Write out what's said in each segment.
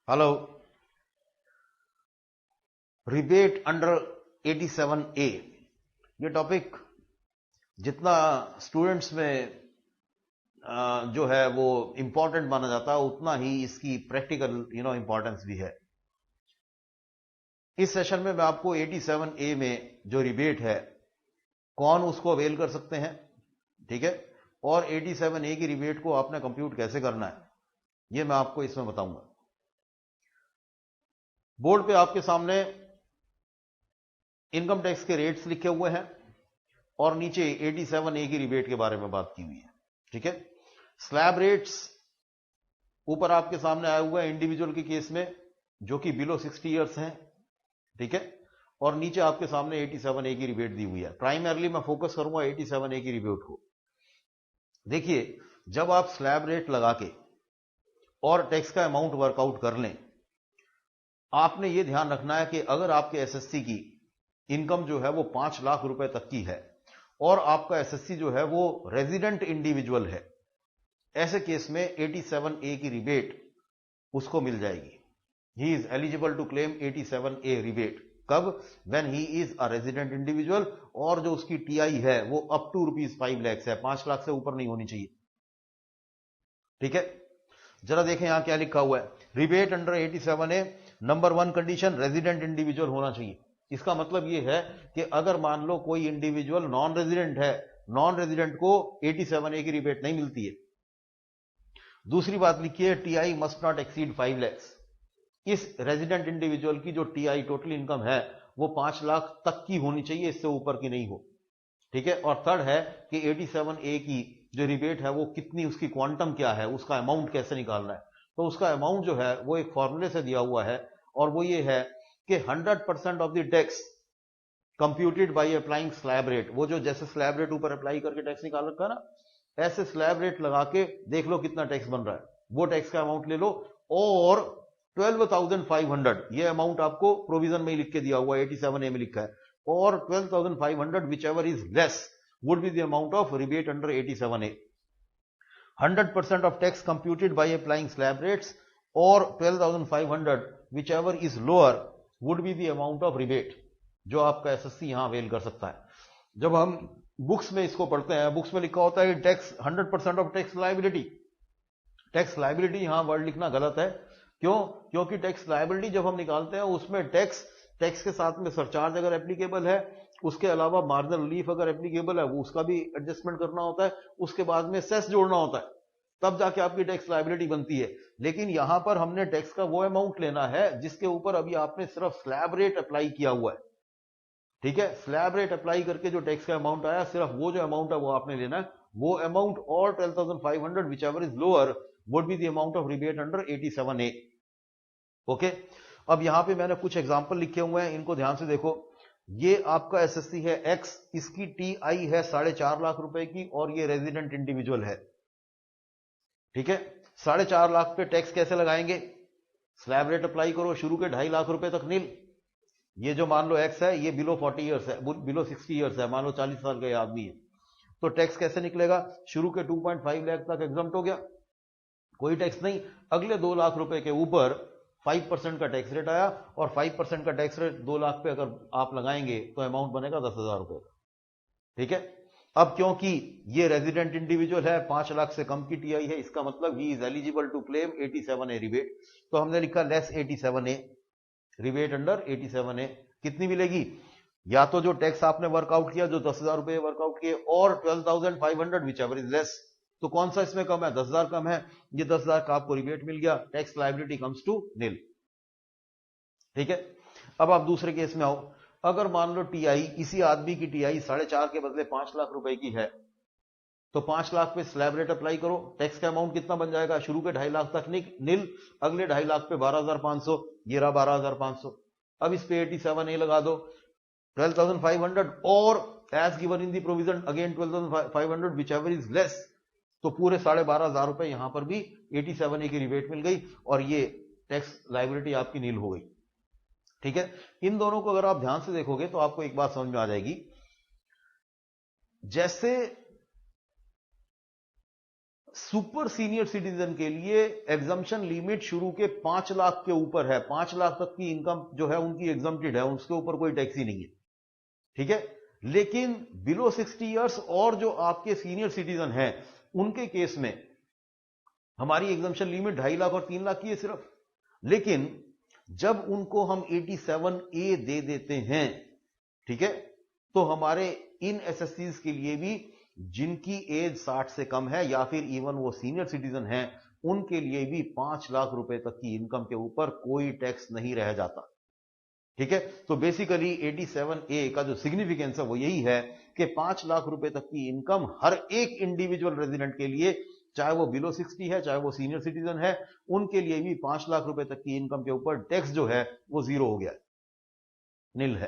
Hello. Rebate under 87A ये topic जितना students में जो है वो इंपॉर्टेंट माना जाता है उतना ही इसकी प्रैक्टिकल इंपॉर्टेंस भी है। इस सेशन में मैं आपको 87A में जो रिबेट है कौन उसको अवेल कर सकते हैं, ठीक है, और 87A की रिबेट को आपने कंप्यूट कैसे करना है ये मैं आपको इसमें बताऊंगा। बोर्ड पे आपके सामने इनकम टैक्स के रेट्स लिखे हुए हैं और नीचे 87A की रिबेट के बारे में बात की हुई है, ठीक है। स्लैब रेट्स ऊपर आपके सामने आया हुआ है इंडिविजुअल के केस में जो कि बिलो 60 इयर्स हैं, ठीक है, और नीचे आपके सामने 87A की रिबेट दी हुई है। प्राइमरली मैं फोकस करूंगा 87A की रिबेट को। देखिए, जब आप स्लैब रेट लगा के और टैक्स का अमाउंट वर्कआउट कर लें, आपने यह ध्यान रखना है कि अगर आपके एसएससी की इनकम जो है वो 5 लाख रुपए तक की है और आपका एसएससी जो है वो रेजिडेंट इंडिविजुअल है, ऐसे केस में 87A की रिबेट उसको मिल जाएगी। He is eligible to claim 87A rebate. कब? When he is a resident individual और जो उसकी टीआई है वो अप टू ₹5 लाख है, 5 लाख से ऊपर नहीं होनी चाहिए, ठीक है। जरा देखें यहां क्या लिखा हुआ है। Rebate under 87A number 1 condition resident individual होना चाहिए। इसका मतलब यह है कि अगर मान लो कोई इंडिविजुअल नॉन रेजिडेंट है, नॉन रेजिडेंट को 87A की रिबेट नहीं मिलती है। दूसरी बात लिखी है TI must not exceed 5 lakh. इस रेजिडेंट इंडिविजुअल की जो टीआई टोटल इनकम है वो 5 लाख तक की होनी चाहिए, इससे ऊपर की नहीं हो, ठीक है। और थर्ड है कि 87A की जो रिबेट है वो कितनी, उसकी क्वांटम क्या है, उसका अमाउंट कैसे निकालना है। तो उसका अमाउंट जो है वो एक फॉर्मूले से दिया हुआ है और वो ये है कि 100% of the tax computed by applying slab rate. वो जो जैसे स्लैब रेट ऊपर अप्लाई करके टैक्स निकाल रखा है ना, ऐसे स्लैब रेट लगा के देख लो कितना टैक्स बन रहा है, वो टैक्स का अमाउंट ले लो और 12,500 ये अमाउंट आपको प्रोविजन में ही लिख के दिया हुआ है, 87A में लिखा है, और 12,500 whichever is less would be the amount of rebate under 87A. 100% of tax computed by applying slab rates or 12,500 whichever is lower would be the amount of rebate जो आपका एसएससी यहां अवेल कर सकता है। जब हम बुक्स में इसको पढ़ते हैं, बुक्स में लिखा होता है tax 100% of tax liability. Tax liability यहां वर्ड लिखना गलत है। क्यों? क्योंकि टैक्स लायबिलिटी जब हम निकालते हैं उसमें टैक्स के साथ में सरचार्ज अगर एप्लीकेबल है, उसके अलावा मार्जिनल रिलीफ अगर एप्लीकेबल है वो उसका भी एडजस्टमेंट करना होता है, उसके बाद में सेस जोड़ना होता है, तब जाके आपकी टैक्स लायबिलिटी बनती है। लेकिन यहां पर हमने टैक्स का वो अमाउंट लेना है जिसके ऊपर अभी आपने सिर्फ स्लैब रेट अप्लाई किया हुआ है, ठीक है। स्लैब रेट अप्लाई करके जो टैक्स का अमाउंट आया, सिर्फ वो जो अमाउंट है वो आपने लेना है, वो अमाउंट और 12,500 whichever is lower would be the amount of rebate under 87A। Okay, अब यहां पे मैंने कुछ एग्जांपल लिखे हुए हैं, इनको ध्यान से देखो। ये आपका एसएससी है एक्स, इसकी टीआई है 4.5 लाख रुपए की और ये रेजिडेंट इंडिविजुअल है, ठीक है। 4.5 लाख पे टैक्स कैसे लगाएंगे? स्लैब रेट अप्लाई करो, शुरू के 2.5 लाख रुपए तक नील। ये जो मान लो एक्स है ये बिलो 40 ईयर्स है, बिलो 60 ईयर्स है, मान लो 40 साल का ये आदमी है, तो टैक्स कैसे निकलेगा? शुरू के 2.5 लाख तक एग्जम्प्ट हो गया, कोई टैक्स नहीं। अगले 2 लाख रुपए के ऊपर 5% का टैक्स रेट आया और 5% का टैक्स रेट 2 लाख पे अगर आप लगाएंगे तो अमाउंट बनेगा 10,000 रुपए, ठीक है। अब क्योंकि ये रेजिडेंट इंडिविजुअल है, 5 लाख से कम की टीआई है, इसका मतलब he is eligible to claim 87A rebate. तो हमने लिखा less 87A rebate under 87A। कितनी मिलेगी? या तो जो टैक्स आपने वर्कआउट किया, जो 10,000 रुपए वर्कआउट किए, और 12,500 whichever is less। तो कौन सा इसमें कम है? 10,000 कम है, ये 10,000 का आपको रिबेट मिल गया, टैक्स लायबिलिटी कम्स टू नील, ठीक है। अब आप दूसरे केस में आओ। अगर मान लो टीआई, इसी आदमी की टीआई 4.5 के बदले 5 लाख रुपए की है, तो 5 लाख पे स्लैब रेट अप्लाई करो, टैक्स का अमाउंट कितना बन जाएगा? शुरू के 2.5 लाख तक नील, अगले 2.5 लाख पे 12,500, ये रहा 12,500। अब इस पे 87A लगा दो, 12,500 और as given in the provision again 12,500 whichever is less। तो पूरे 12,500 रुपए यहां पर भी 87A की रिबेट मिल गई और ये टैक्स लायबिलिटी आपकी नील हो गई, ठीक है। इन दोनों को अगर आप ध्यान से देखोगे तो आपको एक बात समझ में आ जाएगी। जैसे सुपर सीनियर सिटीजन के लिए एग्जम्पशन लिमिट शुरू के 5 लाख के ऊपर है। 5 लाख तक की इनकम जो है उनकी एग्जम्प्टेड है, उसके ऊपर कोई टैक्स ही नहीं है, ठीक है। लेकिन बिलो 60 इयर्स और जो आपके सीनियर सिटीजन हैं उनके केस में हमारी एग्जम्पशन लिमिट 2.5 लाख और 3 लाख की है सिर्फ। लेकिन जब उनको हम 87A दे देते हैं, ठीक है, तो हमारे इन एसएससीज के लिए भी जिनकी एज 60 से कम है या फिर इवन वो सीनियर सिटीजन हैं, उनके लिए भी 5 लाख रुपए तक की इनकम के ऊपर कोई टैक्स नहीं रह जाता, ठीक है। तो बेसिकली 87A का जो सिग्निफिकेंस है वो यही है कि 5 लाख रुपए तक की इनकम हर एक इंडिविजुअल रेजिडेंट के लिए, चाहे वो बिलो 60 है, चाहे वो सीनियर सिटीजन है, उनके लिए भी 5 लाख रुपए तक की इनकम के ऊपर टैक्स जो है वो जीरो हो गया है, नील है।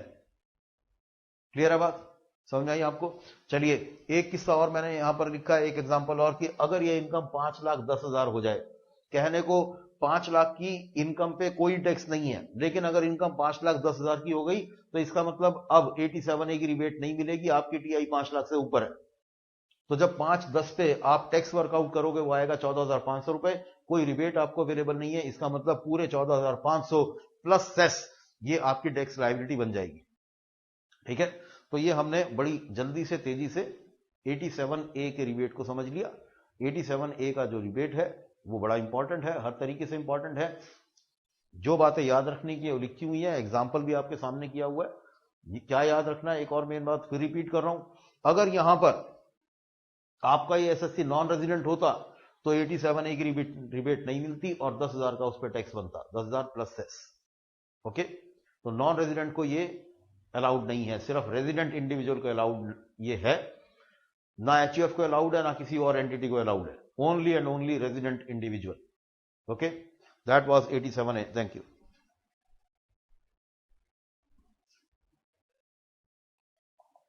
क्लियर है बात, समझ आई आपको? चलिए एक किस्सा और मैंने यहां पर लिखा है, एक एग्जांपल और, कि अगर ये इनकम 5,10,000 हो जाए, कहने को 5 लाख की इनकम पे कोई टैक्स नहीं है, लेकिन अगर इनकम 5,10,000 की हो गई तो इसका मतलब अब 87A की रिबेट नहीं मिलेगी, आपकी टीआई 5 लाख से ऊपर है। तो जब 5,10 पे आप टैक्स वर्कआउट करोगे वो आएगा 14,500 रुपए, कोई रिबेट आपको अवेलेबल नहीं है, इसका मतलब पूरे 14,500 प्लस सेस ये आपकी टैक्स लायबिलिटी बन जाएगी, ठीक है। तो ये हमने बड़ी जल्दी से तेजी से 87A के रिबेट को समझ लिया। 87A का जो रिबेट है वो बड़ा इंपॉर्टेंट है, हर तरीके से इंपॉर्टेंट है। जो बातें याद रखने की है वो लिखी हुई है, एग्जाम्पल भी आपके सामने किया हुआ है। क्या याद रखना है, एक और मेन बात फिर रिपीट कर रहा हूं, अगर यहां पर आपका ये एसएससी नॉन रेजिडेंट होता तो 87A की रिबेट नहीं मिलती और 10,000 का उस पर टैक्स बनता, 10,000 प्लस सेस, ओके। तो नॉन रेजिडेंट को ये अलाउड नहीं है, सिर्फ रेजिडेंट इंडिविजुअल को अलाउड ये है, ना एचयूएफ को अलाउड है, ना किसी और एंटिटी को अलाउड है, only and only resident individual, okay. That was 87A, thank you.